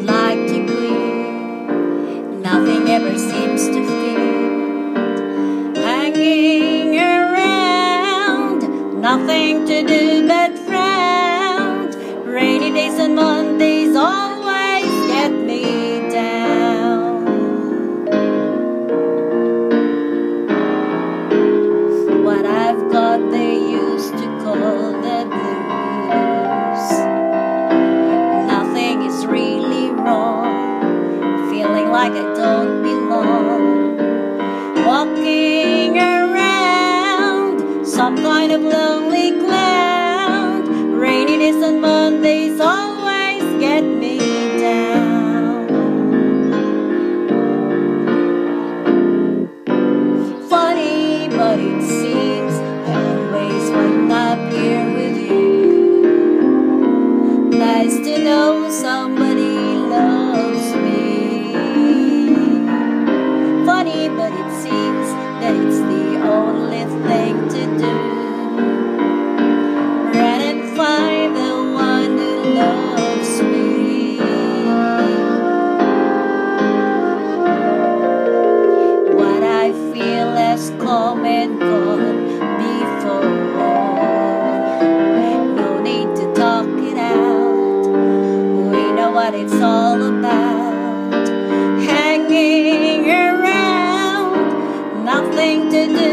like to bleed. Nothing ever seems to fit. Hanging around, nothing to do but frown. Rainy days and Mondays always get me down. What I've got they used to call the blues. Nothing is really wrong, feeling like I don't belong. Walking around some kind of lonely cloud. Rainy days and Mondays always get me down. Funny, but it seems I always wind up here with you. Nice to know somebody loves me. Funny, but it seems that it's the only thing to do. Run and find the one who loves me. What I feel has come and gone before. No need to talk it out. We know what it's all about. Hanging around, nothing to do